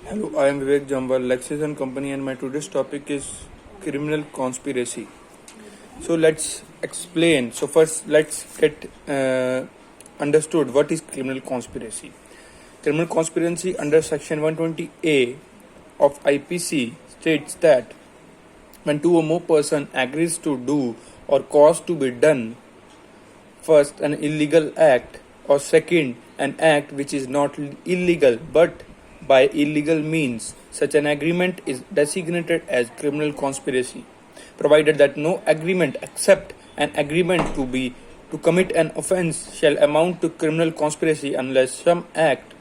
Hello, I am Vivek Jamval, LEXIS and Company, and my today's topic is criminal conspiracy. So let's explain. So first, let's get understood what is criminal conspiracy. Criminal conspiracy under Section 120A of IPC states that when two or more person agrees to do or cause to be done, first an illegal act, or second an act which is not illegal but by illegal means, such an agreement is designated as criminal conspiracy, provided that no agreement except an agreement to commit an offence shall amount to criminal conspiracy unless some act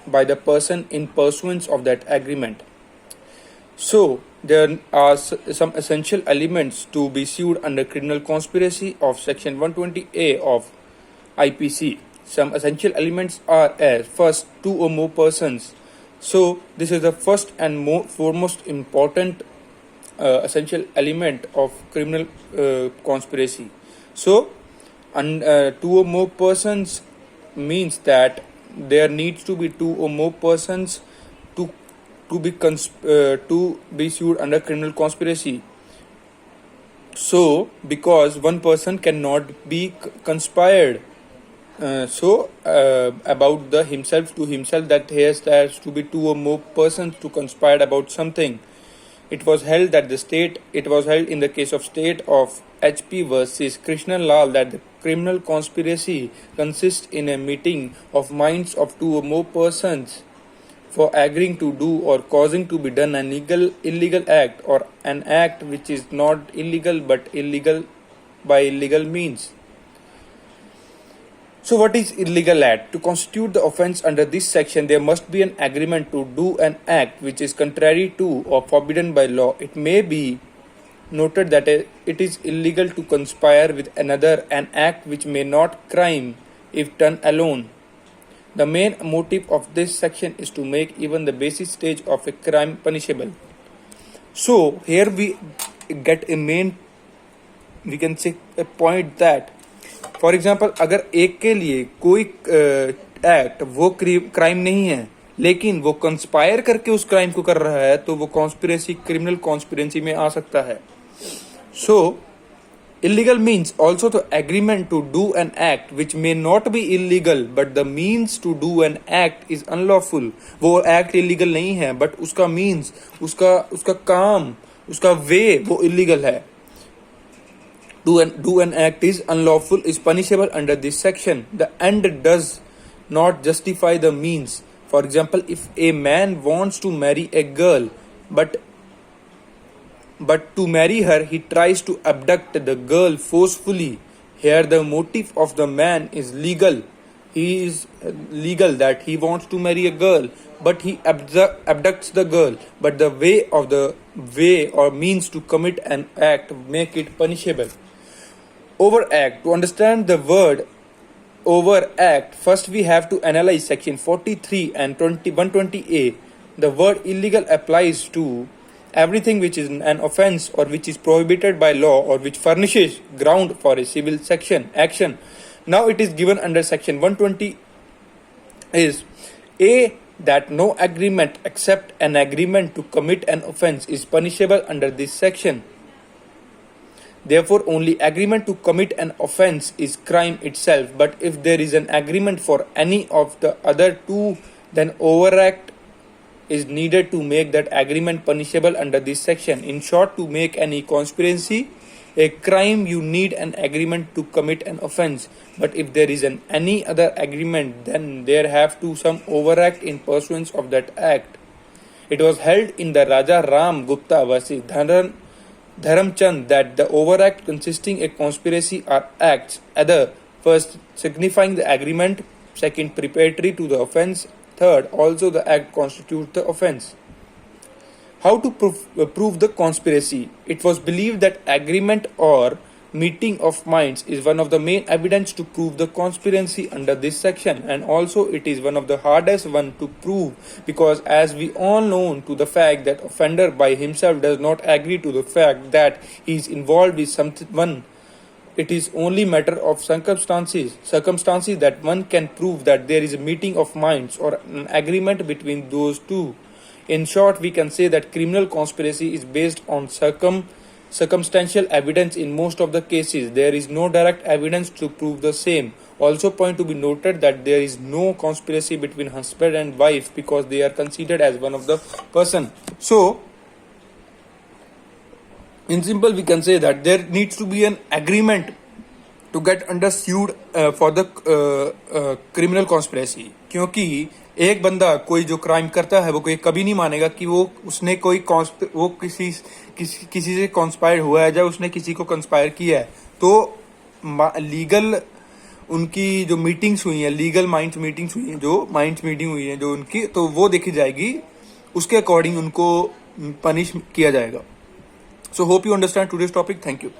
by the person in pursuance of that agreement. So, there are some essential elements to be sued under criminal conspiracy of Section 120A of IPC. Some essential elements are as first, two or more persons. So, this is the first and foremost important essential element of criminal conspiracy. So, two or more persons means that there needs to be two or more persons to be sued under criminal conspiracy. So, because one person cannot be conspired, about the himself to himself, that there has to be two or more persons to conspire about something. It was held in the case of state of HP versus Krishnan Lal that the criminal conspiracy consists in a meeting of minds of two or more persons for agreeing to do or causing to be done an illegal act, or an act which is not illegal but illegal by illegal means. So what is illegal act? To constitute the offence under this section, there must be an agreement to do an act which is contrary to or forbidden by law. It may be noted that it is illegal to conspire with another, an act which may not crime if done alone. The main motive of this section is to make even the basic stage of a crime punishable. So here we get we can say a point that, for example, अगर एक के लिए कोई act वो crime नहीं है लेकिन वो कंस्पायर करके उस क्राइम को कर रहा है, तो वो कॉन्स्पिरेसी क्रिमिनल कॉन्स्पिरेसी में आ सकता है. So illegal means also the agreement to do an act which may not be illegal but the means to do an act is unlawful. वो एक्ट इलीगल नहीं है बट उसका मीन्स, उसका काम, उसका वे वो इलीगल है. Do an act is unlawful is punishable under this section. The end does not justify the means. For example, if a man wants to marry a girl, but to marry her he tries to abduct the girl forcefully. Here the motive of the man is legal. He is legal that he wants to marry a girl, but he abducts the girl. But the way or means to commit an act make it punishable. Overact. To understand the word overact, first we have to analyze section 43 and 120A. The word illegal applies to everything which is an offence or which is prohibited by law or which furnishes ground for a civil action. Now it is given under section 120 is A, that no agreement except an agreement to commit an offence is punishable under this section. Therefore, only agreement to commit an offence is crime itself. But if there is an agreement for any of the other two, then overact is needed to make that agreement punishable under this section. In short, to make any conspiracy a crime, you need an agreement to commit an offence. But if there is any other agreement, then there have to some overact in pursuance of that act. It was held in the Raja Ram Gupta versus Dharamchand that the overact consisting a conspiracy are acts, either first signifying the agreement, second preparatory to the offence, third also the act constitutes the offence. How to prove the conspiracy? It was believed that agreement or meeting of minds is one of the main evidence to prove the conspiracy under this section, and also it is one of the hardest one to prove, because as we all know to the fact that offender by himself does not agree to the fact that he is involved with someone It is only matter of circumstances that one can prove that there is a meeting of minds or an agreement between those two. In short, we can say that criminal conspiracy is based on circumstantial evidence in most of the cases. There is no direct evidence to prove the same. Also, point to be noted that there is no conspiracy between husband and wife because they are considered as one of the person. So, in simple, we can say that there needs to be an agreement to get under sued for the criminal conspiracy. क्योंकि एक बंदा कोई जो crime करता है वो कोई कभी नहीं मानेगा कि वो उसने कोई वो किसी से कॉन्स्पायर हुआ है या उसने किसी को कंस्पायर किया है. तो लीगल उनकी जो मीटिंग्स हुई हैं, लीगल माइंड्स मीटिंग्स हुई हैं, जो माइंड्स मीटिंग हुई है जो उनकी, तो वो देखी जाएगी, उसके अकॉर्डिंग उनको पनिश किया जाएगा. So hope you understand today's topic. Thank you.